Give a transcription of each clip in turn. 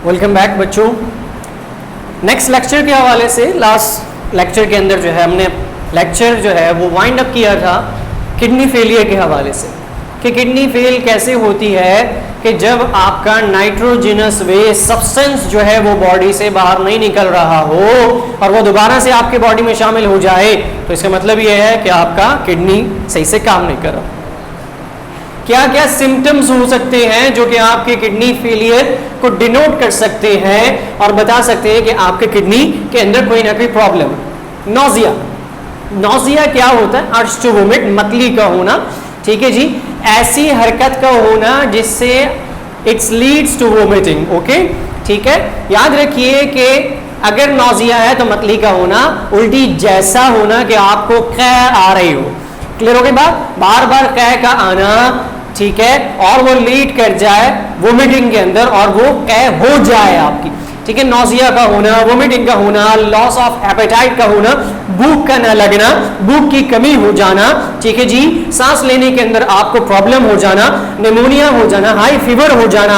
Welcome back बच्चों। Next lecture के हवाले से लास्ट लेक्चर के अंदर जो है हमने लेक्चर जो है वो वाइंड अप किया था किडनी फेलियर के हवाले से कि किडनी फेल कैसे होती है कि जब आपका नाइट्रोजिनस वेस्ट सब्सटेंस जो है वो बॉडी से बाहर नहीं निकल रहा हो और वो दोबारा से आपके बॉडी में शामिल हो जाए, तो इसका मतलब ये है कि आपका किडनी सही से काम नहीं कर रहा। क्या क्या सिम्टम्स हो सकते हैं जो कि आपके किडनी फेलियर को डिनोट कर सकते हैं और बता सकते हैं कि आपके किडनी के अंदर कोई ना कोई प्रॉब्लम है। नौजिया क्या होता है? अर्ज टू वोमिट, मतली का होना। ठीक है जी, ऐसी हरकत का होना जिससे it's leads to vomiting. Okay, ठीक है, याद रखिए कि अगर नौजिया है तो मतली का होना, उल्टी जैसा होना कि आपको कै आ रही हो। क्लियर हो गई बात? बार बार कै का आना, ठीक है, और वो लीड कर जाए वोमिटिंग के अंदर और वो कै हो जाए आपकी। ठीक है, नौजिया का होना, वोमिटिंग का होना, लॉस ऑफ एपेटाइट का होना, भूख का न लगना, भूख की कमी हो जाना, ठीक है जी, सांस लेने के अंदर आपको प्रॉब्लम हो जाना, निमोनिया हो जाना, हाई फीवर हो जाना,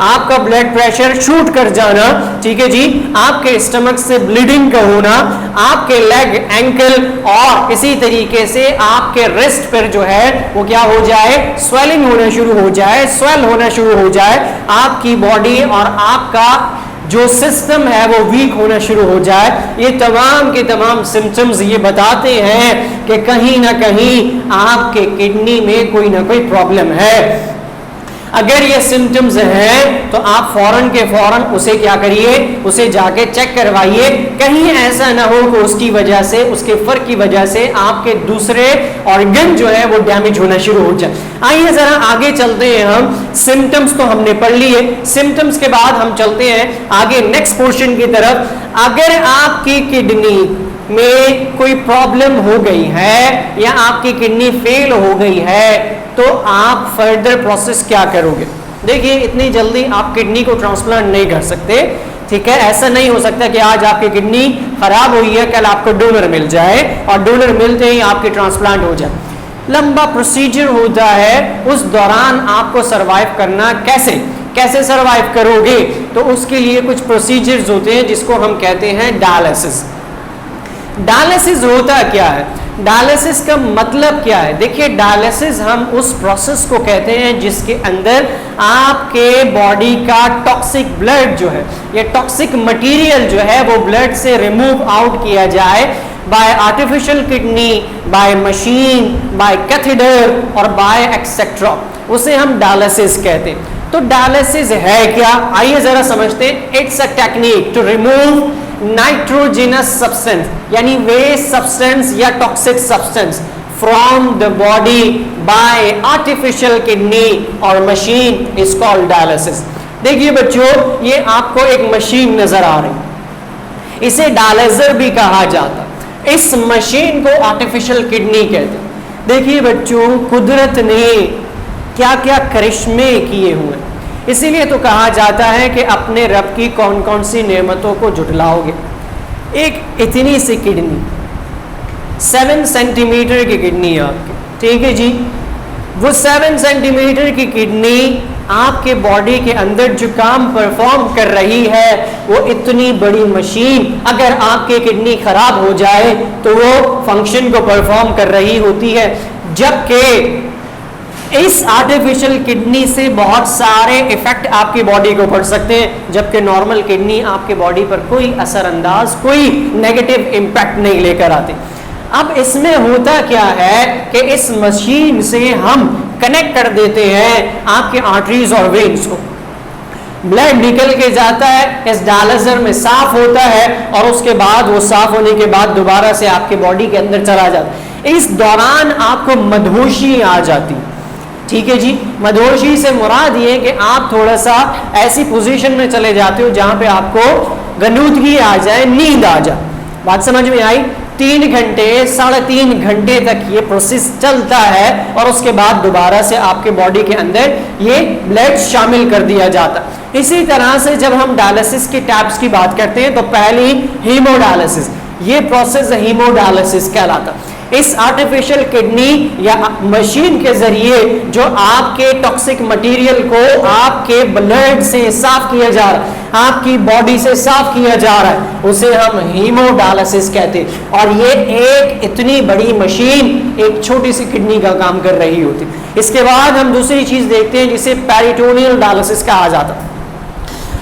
आपका ब्लड प्रेशर शूट कर जाना, ठीक है जी, आपके स्टमक से ब्लीडिंग का होना, आपके लेग, एंकल और इसी तरीके से आपके रिस्ट पर जो है वो क्या हो जाए, स्वेलिंग होना शुरू हो जाए, स्वेल होना शुरू हो जाए, आपकी बॉडी और आपका जो सिस्टम है वो वीक होना शुरू हो जाए। ये तमाम के तमाम सिम्टम्स ये बताते हैं कि कहीं ना कहीं आपके किडनी में कोई ना कोई प्रॉब्लम है। अगर ये सिम्टम्स हैं तो आप फौरन के फौरन उसे क्या करिए, उसे जाके चेक करवाइए। कहीं ऐसा ना हो कि उसकी वजह से, उसके फर्क की वजह से आपके दूसरे ऑर्गन जो है वो डैमेज होना शुरू हो जाए। आइए जरा आगे चलते हैं। हम सिम्टम्स तो हमने पढ़ लिए, सिम्टम्स के बाद हम चलते हैं आगे नेक्स्ट पोर्शन की तरफ। अगर आपकी किडनी में कोई प्रॉब्लम हो गई है या आपकी किडनी फेल हो गई है तो आप फर्दर प्रोसेस क्या करोगे? देखिए, इतनी जल्दी आप किडनी को ट्रांसप्लांट नहीं कर सकते। ठीक है, ऐसा नहीं हो सकता कि आज आपकी किडनी खराब हुई है कल आपको डोनर मिल जाए और डोनर मिलते ही आपकी ट्रांसप्लांट हो जाए। लंबा प्रोसीजर होता है, उस दौरान आपको सरवाइव करना कैसे सरवाइव करोगे? तो उसके लिए कुछ प्रोसीजर्स होते हैं जिसको हम कहते हैं डायलिसिस। डायलिसिस होता क्या है? डायलिसिस का मतलब क्या है? देखिए, डायलिसिस हम उस प्रोसेस को कहते हैं जिसके अंदर आपके बॉडी का टॉक्सिक ब्लड जो है, ये टॉक्सिक मटेरियल जो है वो ब्लड से रिमूव आउट किया जाए by artificial kidney, by machine, by catheter और बाय एक्सेट्रा। उसे हम डायलिसिस कहते हैं। तो डायलिसिस है क्या? आइए जरा समझते हैं। It's a technique to remove nitrogenous substance यानी वेस्ट सब्सटेंस या toxic substance from the body by artificial kidney और मशीन इज कॉल्ड डायलिसिस। देखिए बच्चों, ये आपको एक मशीन नजर आ रही, इसे डायलिजर भी कहा जाता है। इस मशीन को आर्टिफिशियल किडनी कहते हैं। देखिए बच्चों, कुदरत ने क्या क्या करिश्मे किए हुए, इसीलिए तो कहा जाता है कि अपने रब की कौन कौन सी नेमतों को जुटलाओगे। एक इतनी सी किडनी, 7 सेंटीमीटर की किडनी है आपकी, ठीक है जी, वो 7 सेंटीमीटर की किडनी आपके बॉडी के अंदर जो काम परफॉर्म कर रही है वो इतनी बड़ी मशीन अगर आपकी किडनी खराब हो जाए तो वो फंक्शन को परफॉर्म कर रही होती है। जबकि इस आर्टिफिशियल किडनी से बहुत सारे इफेक्ट आपकी बॉडी को पड़ सकते हैं, जबकि नॉर्मल किडनी आपके बॉडी पर कोई असरअंदाज, कोई नेगेटिव इम्पैक्ट नहीं लेकर आती। अब इसमें होता क्या है कि इस मशीन से हम कनेक्ट कर देते हैं आपके आर्टरीज और वेन्स को। ब्लड निकल के जाता है, इस डायलिजर में साफ होता है और उसके बाद वो साफ होने के बाद दोबारा से आपके बॉडी के अंदर चला जाता है। इस दौरान आपको मदहोशी आ जाती, ठीक है जी। मदहोशी से मुराद ये कि आप थोड़ा सा ऐसी पोजीशन में चले जाते हो जहां पे आपको गनूदगी आ जाए, नींद आ जाए। बात समझ में आई? 3 घंटे 3.5 घंटे तक ये प्रोसेस चलता है और उसके बाद दोबारा से आपके बॉडी के अंदर ये ब्लड शामिल कर दिया जाता है। इसी तरह से जब हम डायलिसिस की टैब्स की बात करते हैं तो पहली हीमोडायलिसिस, ये प्रोसेस हीमोडायलिसिस कहलाता है। इस आर्टिफिशियल किडनी या मशीन के जरिए जो आपके टॉक्सिक मटेरियल को आपके ब्लड से साफ किया जा रहा है, आपकी बॉडी से साफ किया जा रहा है, उसे हम हीमोडायलिसिस कहते हैं। और ये एक इतनी बड़ी मशीन एक छोटी सी किडनी का काम कर रही होती। इसके बाद हम दूसरी चीज देखते हैं जिसे पेरिटोनियल डायलिसिस कहा जाता है।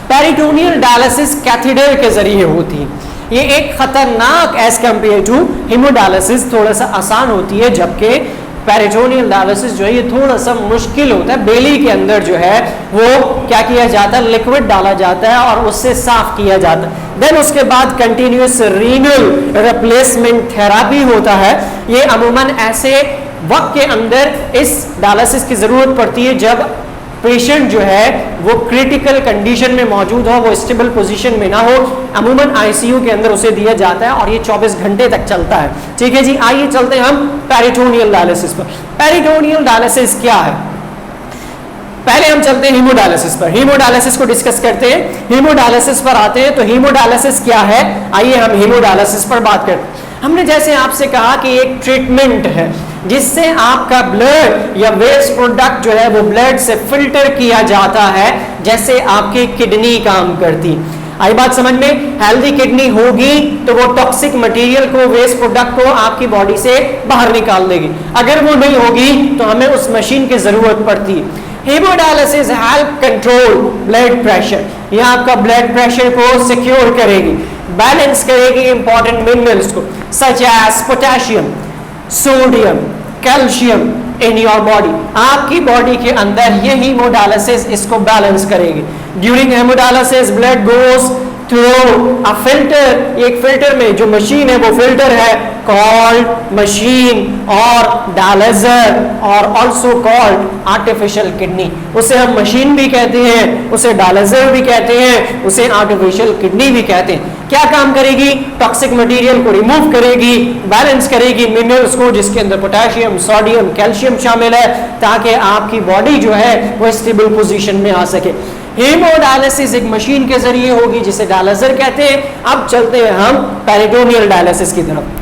पेरिटोनियल डायलिसिस कैथेटर के जरिए होती है। ये एक खतरनाक एज कंपेयर टू हीमोडायलिसिस थोड़ा सा आसान होती है, जबकि पेरिटोनियल डायलिसिस जो है ये थोड़ा सा मुश्किल होता है। बेली के अंदर जो है वो क्या किया जाता है, लिक्विड डाला जाता है और उससे साफ किया जाता है। देन उसके बाद कंटिन्यूअस रीनल रिप्लेसमेंट थेरापी होता है। ये अमूमन ऐसे वक्त के अंदर इस डायलिसिस की जरूरत पड़ती है जब पेशेंट जो है वो क्रिटिकल कंडीशन में मौजूद हो, वो स्टेबल पोजीशन में ना हो। अमूमन आईसीयू के अंदर उसे दिया जाता है और ये 24 घंटे तक चलता है। ठीक है जी, आइए चलते हैं हम पेरिटोनियल डायलिसिस पर। पेरिटोनियल डायलिसिस क्या है? पहले हम चलते हैं हीमोडायलिसिस पर। हीमोडायलिसिस को डिस्कस करते हैं, हीमोडायलिसिस पर आते हैं। तो हीमोडायलिसिस क्या है, आइए हम हीमोडायलिसिस पर बात करते हैं। हमने जैसे आपसे कहा कि एक ट्रीटमेंट है जिससे आपका ब्लड या वेस्ट प्रोडक्ट जो है वो ब्लड से फिल्टर किया जाता है, जैसे आपकी किडनी काम करती। आई बात समझ में? हेल्दी किडनी होगी तो वो टॉक्सिक मटेरियल को, वेस्ट प्रोडक्ट को आपकी बॉडी से बाहर निकाल देगी। अगर वो नहीं होगी तो हमें उस मशीन की जरूरत पड़ती है। Haemodialysis help control blood pressure. यह आपका ब्लड प्रेशर को सिक्योर करेगी, बैलेंस करेगी इंपॉर्टेंट मिनरल्स को, such as potassium, sodium, calcium in your body. आपकी बॉडी के अंदर ये हीमोडायलिसिस इसको बैलेंस करेगी। During haemodialysis blood goes through a filter. एक फिल्टर में जो मशीन है वो फिल्टर है कॉल्ड मशीन और डायलिजर और ऑल्सो कॉल्ड आर्टिफिशियल किडनी। उसे हम मशीन भी कहते हैं, उसे डायलिजर भी कहते हैं, उसे आर्टिफिशियल किडनी भी कहते हैं। क्या काम करेगी? टॉक्सिक मटेरियल को रिमूव करेगी, बैलेंस करेगी मिनरल्स को, जिसके अंदर पोटेशियम, सोडियम, कैल्शियम शामिल है, ताकि आपकी बॉडी जो है वो स्टेबल पोजीशन में आ सके। हीमोडायलिसिस एक मशीन के जरिए होगी जिसे डायलिजर कहते हैं। अब चलते हैं हम पेरिटोनियल डायलिसिस की तरफ।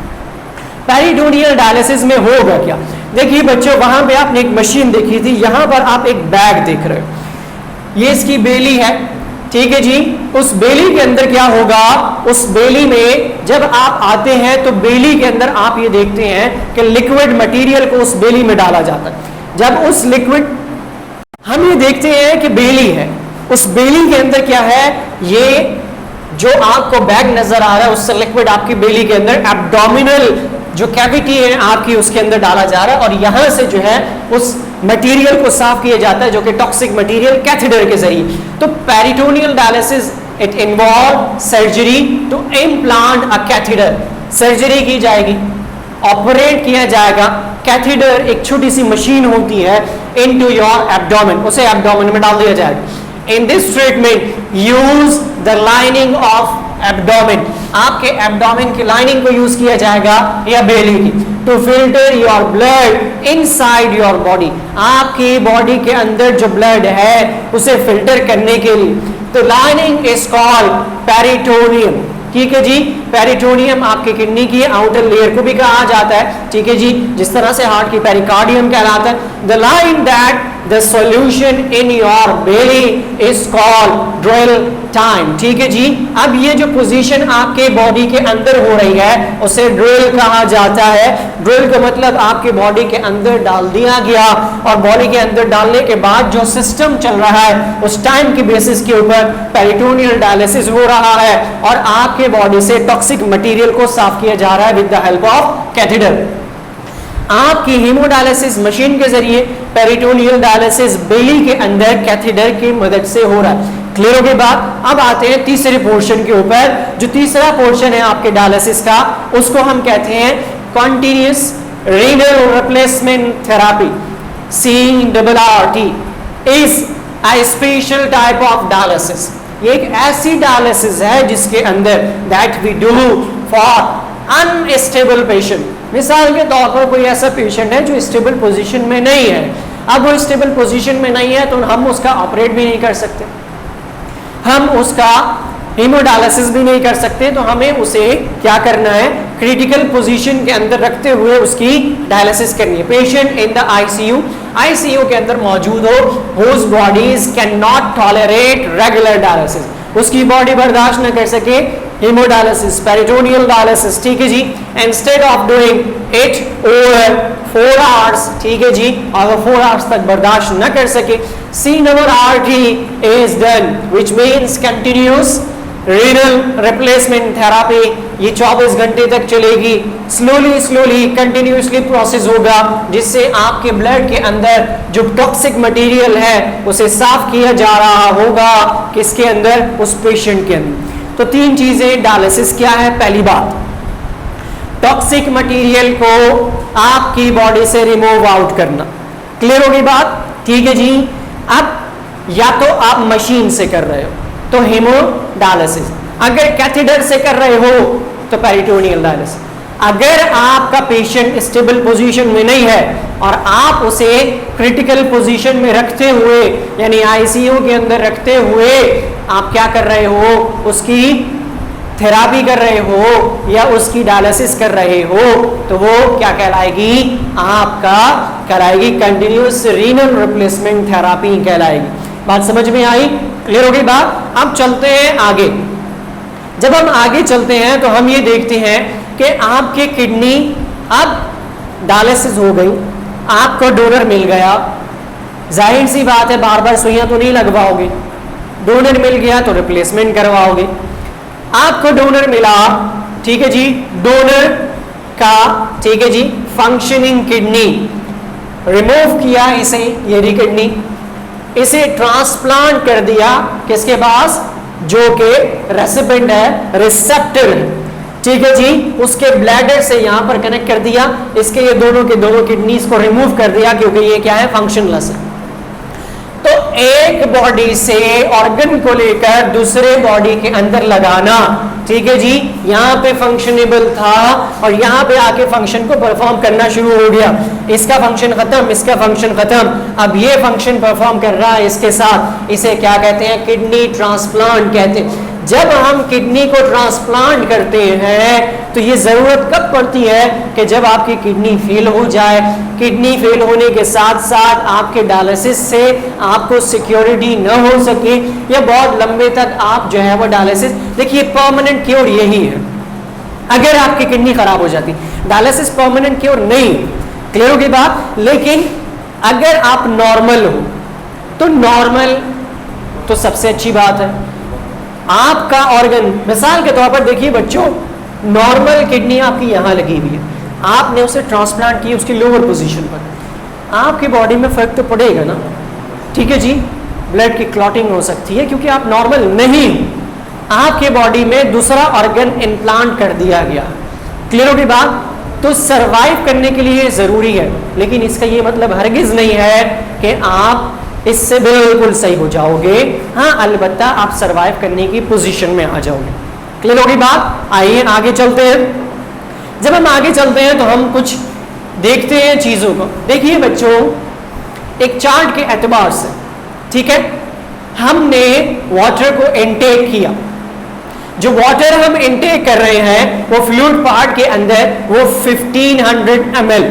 पेरिटोनियल डायलिसिस में होगा क्या? देखिए बच्चों, वहां पे आपने एक मशीन देखी थी, यहां पर आप एक बैग देख रहे हो, ये इसकी बेली है। ठीक है जी, उस बेली के अंदर क्या होगा? उस बेली में जब आप आते हैं तो बेली के अंदर आप ये देखते हैं कि लिक्विड मटेरियल को उस बेली में डाला जाता है। जब उस लिक्विड, हम ये देखते हैं कि बेली है, उस बेली के अंदर क्या है? ये जो आपको बैग नजर आ रहा है उससे लिक्विड आपकी बेली के अंदर एब्डोमिनल जो कैविटी है आपकी उसके अंदर डाला जा रहा है और यहां से जो है उस मटेरियल को साफ किया जाता है जो कि टॉक्सिक मटेरियल कैथेटर के जरिए। तो peritoneal dialysis it involve surgery to implant a catheter. Surgery की जाएगी, ऑपरेट किया जाएगा। कैथेटर एक छोटी सी मशीन होती है इनटू योर एब्डोमेन, उसे एब्डोमेन में डाल दिया जाएगा। In this treatment use the lining of abdomen। आपके एब्डोमेन की लाइनिंग को यूज किया जाएगा या बेली की, to filter your blood inside your body. आपकी बॉडी के अंदर जो ब्लड है उसे फिल्टर करने के लिए। तो लाइनिंग इज कॉल्ड पेरिटोनियम। ठीक है जी, पेरिटोनियम आपके किडनी की आउटर लेयर को भी कहा जाता है। ठीक है जी, जिस तरह से हार्ट की पेरिकार्डियम कहलाता है। The line that the solution in your belly is called drill time. ठीक है जी, अब ये जो पोजीशन आपके बॉडी के अंदर हो रही है उसे ड्रिल कहा जाता है। ड्रिल का मतलब आपके बॉडी के अंदर डाल दिया गया और बॉडी के अंदर डालने के बाद जो सिस्टम चल रहा है उस टाइम की बेसिस के ऊपर पेरिटोनियल डायलिसिस हो रहा है और आपके बॉडी से टॉक्सिक मटेरियल को साफ किया जा रहा है with the help of catheter. आपकी हीमोडायलिसिस मशीन के जरिए, पेरिटोनियल डायलिसिस बेली के अंदर कैथेटर की मदद से हो रहा है। क्लियर हो गई बात? अब आते हैं तीसरे पोर्शन के ऊपर। जो तीसरा पोर्शन है आपके डायलिसिस का उसको हम कहते हैं continuous renal replacement therapy. CRRT is a special type of dialysis. ये एक ऐसी डायलिसिस है जिसके अंदर that we do for unstable patient. मिसाल के तौर पर कोई ऐसा पेशेंट है जो स्टेबल पोजीशन में नहीं है। अब वो स्टेबल पोजीशन में नहीं है तो हम उसका ऑपरेट भी नहीं कर सकते, हम उसका हीमोडायलिसिस भी नहीं कर सकते। तो हमें उसे क्या करना है? क्रिटिकल पोजीशन के अंदर रखते हुए उसकी डायलिसिस करनी है। पेशेंट इन द आईसीयू के अंदर मौजूद हो, whose bodies cannot tolerate regular dialysis, उसकी बॉडी बर्दाश्त न कर सके हीमोडायलिसिस, पेरिटोनियल डायलिसिस, ठीक है जी, instead of doing it over 4 hours, ठीक है जी, अगर 4 आवर्स तक बर्दाश्त न कर सके, C number RT is done, which means continuous renal replacement therapy, ये 24 घंटे तक चलेगी, स्लोली कंटिन्यूसली प्रोसेस होगा, जिससे आपके ब्लड के अंदर जो टॉक्सिक मटेरियल है उसे साफ किया जा रहा होगा, किसके अंदर, उस पेशेंट के अंदर। तो 3 चीजें डायलिसिस क्या है। पहली बात, टॉक्सिक मटेरियल को आपकी बॉडी से रिमूव आउट करना, क्लियर होगी बात, ठीक है जी। अब या तो आप मशीन से कर रहे हो तो हीमोडायलिसिस, अगर कैथेटर से कर रहे हो तो पेरिटोनियल डायलिसिस, अगर आपका पेशेंट स्टेबल पोजीशन में नहीं है और आप उसे क्रिटिकल पोजीशन में रखते हुए यानी आईसीयू के अंदर रखते हुए आप क्या कर रहे हो, उसकी थेरापी कर रहे हो या उसकी डायलिसिस कर रहे हो, तो वो क्या कहलाएगी, आपका कहलाएगी कंटिन्यूअस रीनल रिप्लेसमेंट थेरापी कहलाएगी। बात समझ में आई, क्लियर हो गई बात। अब चलते हैं आगे। जब हम आगे चलते हैं तो हम ये देखते हैं कि आपके किडनी अब डायलिसिस हो गई, आपको डोनर मिल गया, जाहिर सी बात है बार बार सुइयां तो नहीं लगवाओगे, डोनर मिल गया तो रिप्लेसमेंट करवाओगे। आपको डोनर मिला, ठीक है जी, डोनर का, ठीक है जी, फंक्शनिंग किडनी रिमूव किया इसे, ये रही किडनी, इसे ट्रांसप्लांट कर दिया किसके पास, जो कि रेसिपिएंट है, रिसेप्टर है, ठीक है जी, उसके ब्लैडर से यहां पर कनेक्ट कर दिया, इसके ये दोनों के दोनों किडनीज को रिमूव कर दिया क्योंकि ये क्या है, फंक्शनलेस है। तो एक बॉडी से ऑर्गन को लेकर दूसरे बॉडी के अंदर लगाना, ठीक है जी, यहाँ पे फंक्शनेबल था और यहाँ पे आके फंक्शन को परफॉर्म करना शुरू हो गया, इसका फंक्शन खत्म, इसका फंक्शन खत्म, अब ये फंक्शन परफॉर्म कर रहा है इसके साथ, इसे क्या कहते हैं, किडनी ट्रांसप्लांट कहते हैं। जब हम किडनी को ट्रांसप्लांट करते हैं तो ये जरूरत कब पड़ती है कि जब आपकी किडनी फेल हो जाए, किडनी फेल होने के साथ साथ आपके डायलिसिस से आपको सिक्योरिटी न हो सके या बहुत लंबे तक आप जो है वो डायलिसिस, देखिए परमानेंट क्योर यही है, अगर आपकी किडनी खराब हो जाती, डायलिसिस परमानेंट क्योर नहीं, क्लियर होगी बात। लेकिन अगर आप नॉर्मल हो तो नॉर्मल तो सबसे अच्छी बात है, आपका ऑर्गन, मिसाल के तौर पर देखिए बच्चों, नॉर्मल किडनी आपकी यहां लगी हुई है, आपने उसे ट्रांसप्लांट की उसकी लोअर पोजीशन पर, आपकी बॉडी में फर्क तो पड़ेगा ना, ठीक है जी, ब्लड की क्लॉटिंग हो सकती है क्योंकि आप नॉर्मल नहीं, आपके बॉडी में दूसरा ऑर्गन इम्प्लांट कर दिया गया, क्लियर होगी बात। तो सरवाइव करने के लिए जरूरी है, लेकिन इसका ये मतलब हरगिज नहीं है कि आप इससे बिल्कुल सही हो जाओगे, हाँ अलबत्ता आप सरवाइव करने की पोजीशन में आ जाओगे, क्लियर होगी बात। आइए आगे चलते हैं। जब हम आगे चलते हैं तो हम कुछ देखते हैं चीजों को। देखिए बच्चों, एक चार्ट के एतबार से, ठीक है, हमने वाटर को इनटेक किया, जो वाटर हम इनटेक कर रहे हैं वो फ्लूइड पार्ट के अंदर वो 1500 ml,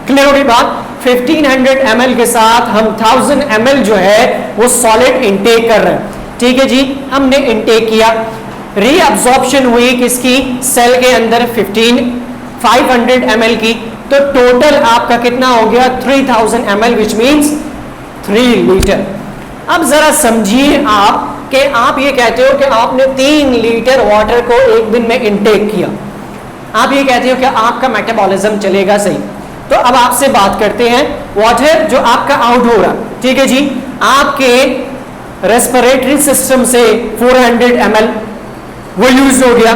क्लियर होगी बात। 1500 ml के साथ हम 1000 ml जो है वो सॉलिड इनटेक कर रहे हैं, ठीक है जी, हमने इनटेक किया, रीअब्जॉर्प्शन हुई किसकी, सेल के अंदर 500 ml की, तो टोटल आपका कितना हो गया 3000 ml, विच मीन्स 3 लीटर। अब जरा समझिए आप कि आप ये कहते हो कि आपने 3 लीटर वाटर को एक दिन में इनटेक किया, आप ये कहते हो कि आपका मेटाबॉलिज्म चलेगा सही। तो अब आपसे बात करते हैं, वाटर जो आपका आउट हो रहा, ठीक है जी, आपके रेस्पिरेटरी सिस्टम से 400 ml वो यूज हो गया,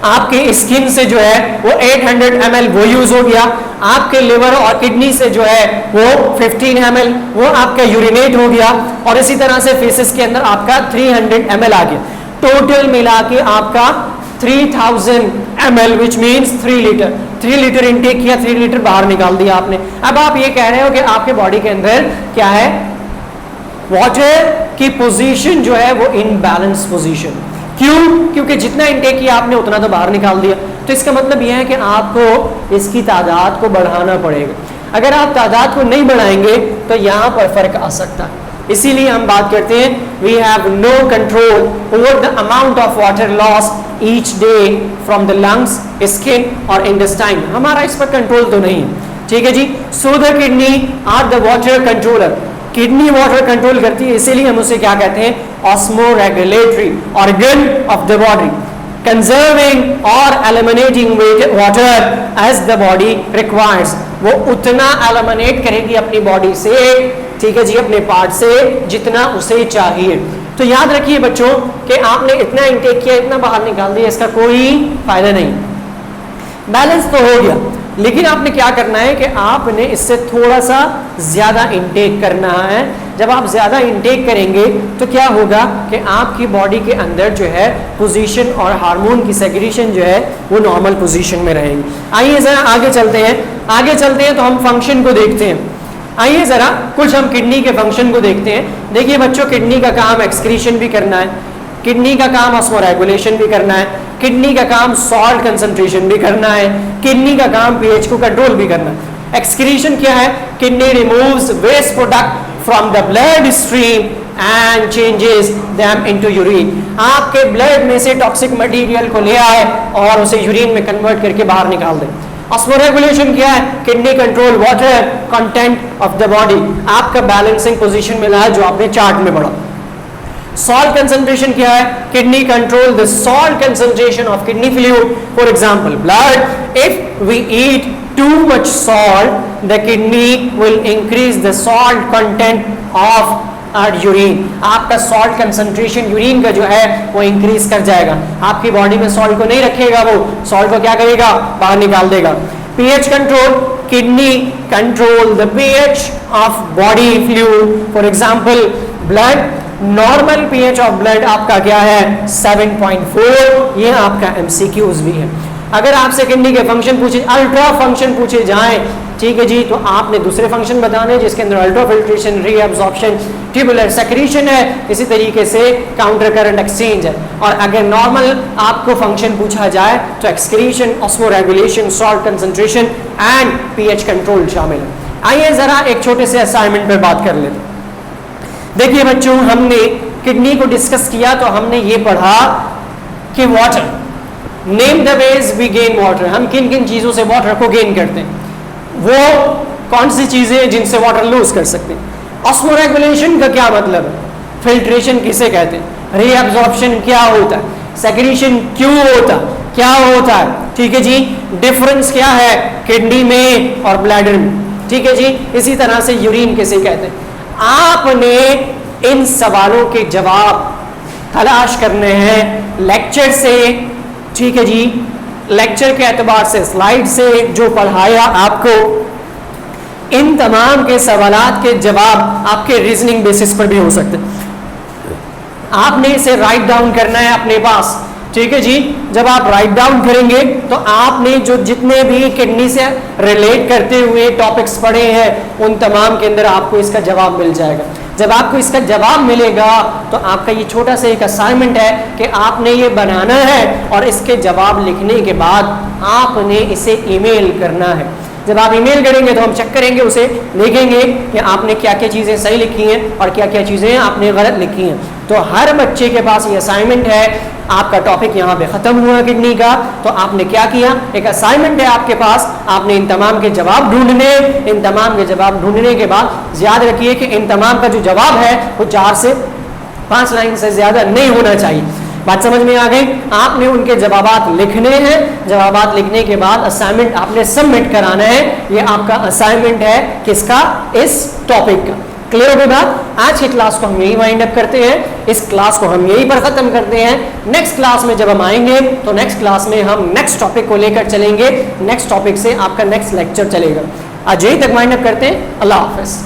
आपके स्किन से जो है वो 800 ml वो यूज हो गया, आपके लिवर और किडनी से जो है वो 15 ml वो आपका यूरिनेट हो गया, और इसी तरह से फेसेस के अंदर आपका 300 ml आ गया, टोटल मिला के आपका 3000 ml, which means 3 litre. 3 litre intake किया, 3 लीटर बाहर निकाल दिया आपने। अब आप ये कह रहे हो कि आपके बॉडी के अंदर क्या है, वाटर की पोजीशन जो है वो इनबैलेंस पोजीशन, क्यों? क्योंकि जितना इनटेक किया आपने उतना तो बाहर निकाल दिया। तो इसका मतलब यह है कि आपको इसकी तादाद को बढ़ाना पड़ेगा। अगर आप तादाद को नहीं बढ़ाएंगे तो यहाँ पर फर्क आ सकता है। इसीलिए हम बात करते हैं we have no control over the amount of water loss each day from the lungs, skin और इंटेस्टाइन। हमारा इस पर कंट्रोल तो नहीं है, ठीक है जी। So the kidney are the water controller. Kidney water control करती है, इसीलिए हम उसे क्या कहते हैं? Osmoregulatory organ of the body, conserving और eliminating water as the body requires. वो उतना एलिमिनेट करेगी अपनी बॉडी से, ठीक है जी, अपने पार्ट से जितना उसे चाहिए। तो याद रखिए बच्चों कि आपने इतना इंटेक किया, इतना बाहर निकाल दिया, इसका कोई फायदा नहीं। बैलेंस तो हो गया, लेकिन आपने क्या करना है कि आपने इससे थोड़ा सा ज्यादा इंटेक करना है। जब आप ज्यादा इंटेक करेंगे तो क्या होगा कि आपकी बॉडी के अंदर जो है पोजीशन और हार्मोन की सेक्रेशन जो है वो नॉर्मल पोजीशन में रहेंगी। आइए जरा आगे चलते हैं। आगे चलते हैं तो हम फंक्शन को देखते हैं। आइए जरा कुछ हम किडनी के फंक्शन को देखते हैं। देखिए बच्चों, किडनी का काम एक्सक्रीशन भी करना है, किडनी का काम ऑस्मोरेगुलेशन भी करना है, किडनी का काम सॉल्ट कंसंट्रेशन भी करना है, किडनी का काम पीएच को कंट्रोल भी करना है। एक्सक्रीशन क्या है? Kidney removes waste product from the blood stream and changes them into urine. आपके ब्लड में से टॉक्सिक मटेरियल को ले आए और उसे यूरिन में कन्वर्ट करके बाहर निकाल दे। ऑस्मोरेगुलेशन क्या है? Kidney control water content of the body. आपका बैलेंसिंग पोजीशन मिला है जो आपने चार्ट में पढ़ा। सॉल्ट कंसंट्रेशन क्या है? Kidney control the salt concentration of kidney fluid, for example blood. If we eat too much salt the kidney will increase the salt content of urine. आपका salt concentration urine का जो है वो increase कर जाएगा। आपकी बॉडी में salt को नहीं रखेगा, वो सॉल्ट को क्या करेगा? बाहर निकाल देगा। PH control, kidney control the pH of body fluid, for example blood. Normal pH of blood आपका क्या है? 7.4। ये आपका एमसीक्यूज भी है। अगर आपसे किडनी के फंक्शन पूछे, अल्ट्रा फंक्शन पूछे जाएं, ठीक है जी, तो आपने दूसरे फंक्शन बताने जिसके अंदर ultra filtration, reabsorption, tubular secretion है, इसी तरीके से काउंटर करंट एक्सचेंज है। और अगर नॉर्मल आपको फंक्शन पूछा जाए तो excretion, osmoregulation, salt concentration and pH control शामिल है। आइए जरा एक छोटे से असाइनमेंट पर बात कर लेते हैं। देखिए बच्चों, हमने किडनी को डिस्कस किया तो हमने ये पढ़ा कि water, name the ways we gain water. हम किन किन चीजों से वाटर को गेन करते हैं? वो कौन सी चीजें जिनसे वाटर लूज कर सकते हैं? ऑस्मोरेगुलेशन का क्या मतलब है? फिल्ट्रेशन किसे कहते हैं? रीअब्जॉर्प्शन क्या होता है? सेक्रेशन क्यों होता है, क्या होता है? ठीक है जी। डिफरेंस क्या है किडनी में और ब्लैडर में? ठीक है जी। इसी तरह से यूरिन किसे कहते हैं? आपने इन सवालों के जवाब तलाश करने हैं लेक्चर से, ठीक है जी। लेक्चर के एतबार से, स्लाइड से जो पढ़ाया आपको, इन तमाम के सवालात के जवाब आपके रीजनिंग बेसिस पर भी हो सकते हैं। आपने इसे राइट डाउन करना है अपने पास, ठीक है जी। जब आप राइट डाउन करेंगे तो आपने जो जितने भी किडनी से रिलेट करते हुए टॉपिक्स पढ़े हैं उन तमाम के अंदर आपको इसका जवाब मिल जाएगा। जब आपको इसका जवाब मिलेगा तो आपका ये छोटा सा एक असाइनमेंट है कि आपने ये बनाना है और इसके जवाब लिखने के बाद आपने इसे ईमेल करना है। जब आप ईमेल करेंगे तो हम चेक करेंगे, उसे देखेंगे कि आपने क्या क्या चीज़ें सही लिखी हैं और क्या क्या चीज़ें आपने गलत लिखी हैं। तो हर बच्चे के पास ये असाइनमेंट है। आपका टॉपिक यहाँ पे ख़त्म हुआ किडनी का, तो आपने क्या किया? एक असाइनमेंट है आपके पास, आपने इन तमाम के जवाब ढूंढने। इन तमाम के जवाब ढूंढने के बाद याद रखिए कि इन तमाम का जो जवाब है वो 4 से 5 लाइन से ज़्यादा नहीं होना चाहिए। बात समझ में आ गई? आपने उनके जवाबात लिखने हैं। जवाबात लिखने के बाद असाइनमेंट आपने सबमिट कराना है। ये आपका असाइनमेंट है किसका? इस टॉपिक का। क्लियर हो गई बात? आज की क्लास को हम यही वाइंड अप करते हैं। इस क्लास को हम यहीं पर खत्म करते हैं। नेक्स्ट क्लास में जब हम आएंगे तो नेक्स्ट क्लास में हम नेक्स्ट टॉपिक को लेकर चलेंगे। नेक्स्ट टॉपिक से आपका नेक्स्ट लेक्चर चलेगा। आज यही तक वाइंड अप करते हैं। अल्लाह हाफिज।